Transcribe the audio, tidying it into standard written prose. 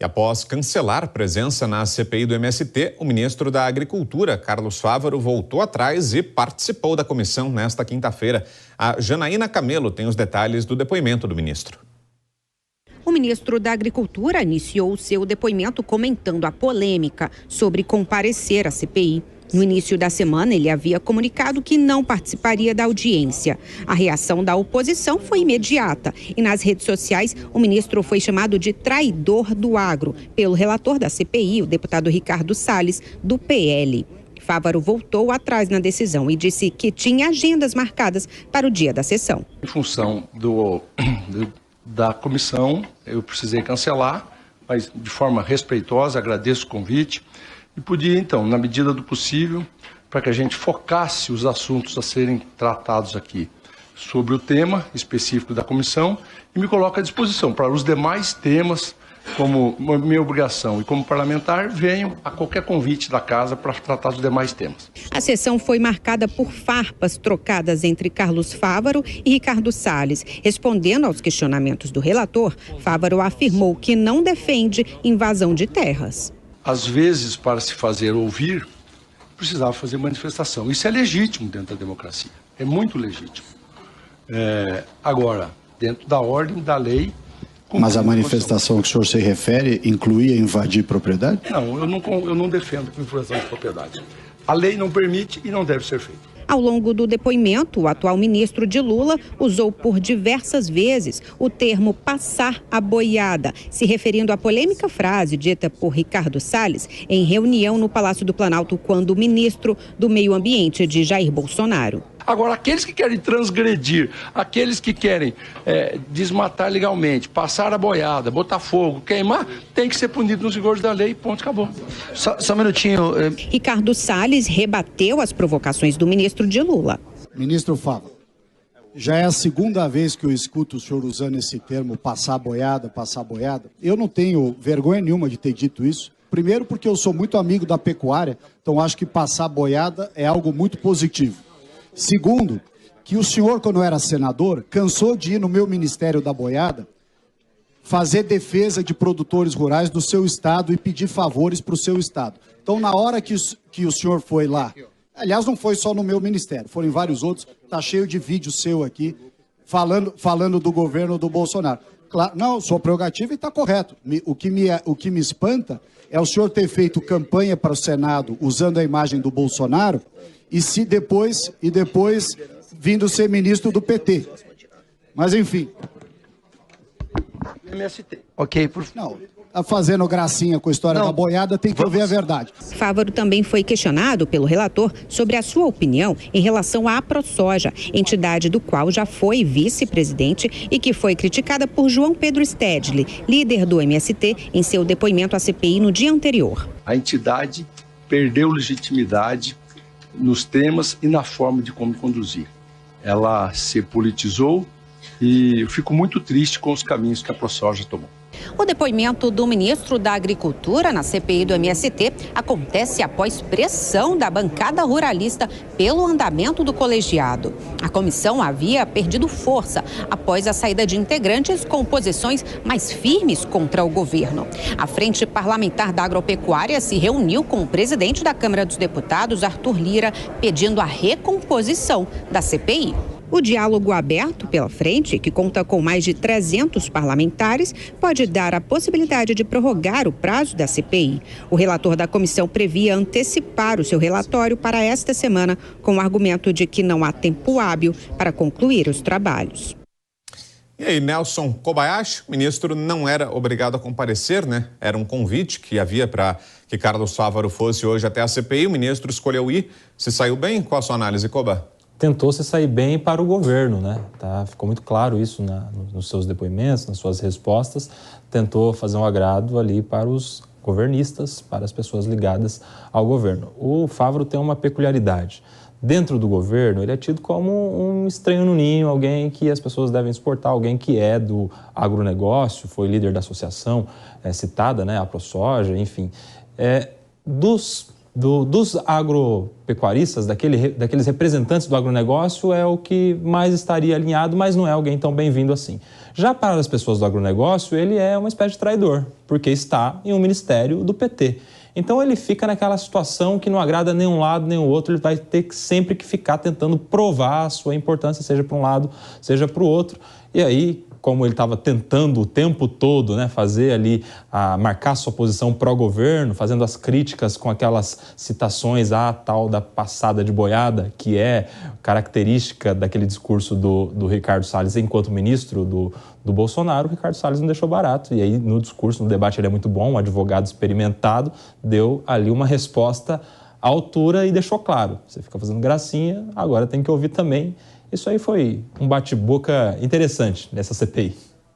E após cancelar presença na CPI do MST, o ministro da Agricultura, Carlos Fávaro, voltou atrás e participou da comissão nesta quinta-feira. A Janaína Camelo tem os detalhes do depoimento do ministro. O ministro da Agricultura iniciou seu depoimento comentando a polêmica sobre comparecer à CPI. No início da semana, ele havia comunicado que não participaria da audiência. A reação da oposição foi imediata e nas redes sociais o ministro foi chamado de traidor do agro pelo relator da CPI, o deputado Ricardo Salles, do PL. Fávaro voltou atrás na decisão e disse que tinha agendas marcadas para o dia da sessão. Em função da comissão, eu precisei cancelar, mas de forma respeitosa, agradeço o convite. E podia, então, na medida do possível, para que a gente focasse os assuntos a serem tratados aqui sobre o tema específico da comissão e me coloco à disposição para os demais temas, como minha obrigação e como parlamentar, venham a qualquer convite da casa para tratar dos demais temas. A sessão foi marcada por farpas trocadas entre Carlos Fávaro e Ricardo Salles. Respondendo aos questionamentos do relator, Fávaro afirmou que não defende invasão de terras. Às vezes, para se fazer ouvir, precisava fazer manifestação. Isso é legítimo dentro da democracia, é muito legítimo. Agora, dentro da ordem, da lei... Mas a manifestação que o senhor se refere incluía invadir propriedade? Não, eu não defendo invasão de propriedade. A lei não permite e não deve ser feita. Ao longo do depoimento, o atual ministro de Lula usou por diversas vezes o termo passar a boiada, se referindo à polêmica frase dita por Ricardo Salles em reunião no Palácio do Planalto quando o ministro do Meio Ambiente de Jair Bolsonaro. Agora, aqueles que querem transgredir, aqueles que querem desmatar legalmente, passar a boiada, botar fogo, queimar, tem que ser punido nos rigores da lei, ponto, acabou. Só um minutinho. Ricardo Salles rebateu as provocações do ministro de Lula. Ministro Fávaro, já é a segunda vez que eu escuto o senhor usando esse termo passar a boiada, passar a boiada. Eu não tenho vergonha nenhuma de ter dito isso. Primeiro porque eu sou muito amigo da pecuária, então acho que passar a boiada é algo muito positivo. Segundo, que o senhor, quando era senador, cansou de ir no meu Ministério da Boiada fazer defesa de produtores rurais do seu estado e pedir favores para o seu estado. Então, na hora que o senhor foi lá, aliás, não foi só no meu ministério, foram em vários outros, está cheio de vídeo seu aqui, falando do governo do Bolsonaro. Claro, não, sua prerrogativa está correto. O que me espanta é o senhor ter feito campanha para o Senado usando a imagem do Bolsonaro e depois vindo ser ministro do PT. Mas, enfim. MST. Ok. Não, tá fazendo gracinha com a história da boiada, tem que ouvir a verdade. Fávaro também foi questionado pelo relator sobre a sua opinião em relação à AproSoja, entidade do qual já foi vice-presidente e que foi criticada por João Pedro Stedley, líder do MST, em seu depoimento à CPI no dia anterior. A entidade perdeu legitimidade nos temas e na forma de como conduzir. Ela se politizou e eu fico muito triste com os caminhos que a AproSoja tomou. O depoimento do ministro da Agricultura na CPI do MST acontece após pressão da bancada ruralista pelo andamento do colegiado. A comissão havia perdido força após a saída de integrantes com posições mais firmes contra o governo. A Frente Parlamentar da Agropecuária se reuniu com o presidente da Câmara dos Deputados, Arthur Lira, pedindo a recomposição da CPI. O diálogo aberto pela frente, que conta com mais de 300 parlamentares, pode dar a possibilidade de prorrogar o prazo da CPI. O relator da comissão previa antecipar o seu relatório para esta semana, com o argumento de que não há tempo hábil para concluir os trabalhos. E aí, Nelson Kobayashi, o ministro não era obrigado a comparecer, né? Era um convite que havia para que Carlos Fávaro fosse hoje até a CPI. O ministro escolheu ir. Se saiu bem? Qual a sua análise, Koba? Tentou se sair bem para o governo, né? Ficou muito claro isso nos seus depoimentos, nas suas respostas. Tentou fazer um agrado ali para os governistas, para as pessoas ligadas ao governo. O Fávaro tem uma peculiaridade. Dentro do governo, ele é tido como um estranho no ninho, alguém que as pessoas devem suportar, alguém que é do agronegócio, foi líder da associação citada, né, a AproSoja, enfim. Dos dos agropecuaristas, daqueles representantes do agronegócio, é o que mais estaria alinhado, mas não é alguém tão bem-vindo assim. Já para as pessoas do agronegócio, ele é uma espécie de traidor, porque está em um ministério do PT. Então ele fica naquela situação que não agrada nem um lado nem o outro, ele vai ter sempre que ficar tentando provar a sua importância, seja para um lado, seja para o outro. E aí, como ele estava tentando o tempo todo, né, fazer ali, marcar sua posição pró-governo, fazendo as críticas com aquelas citações à tal da passada de boiada, que é característica daquele discurso do Ricardo Salles enquanto ministro do Bolsonaro, o Ricardo Salles não deixou barato. E aí, no discurso, no debate, ele é muito bom, um advogado experimentado, deu ali uma resposta à altura e deixou claro. Você fica fazendo gracinha, agora tem que ouvir também. Isso aí foi um bate-boca interessante nessa CPI.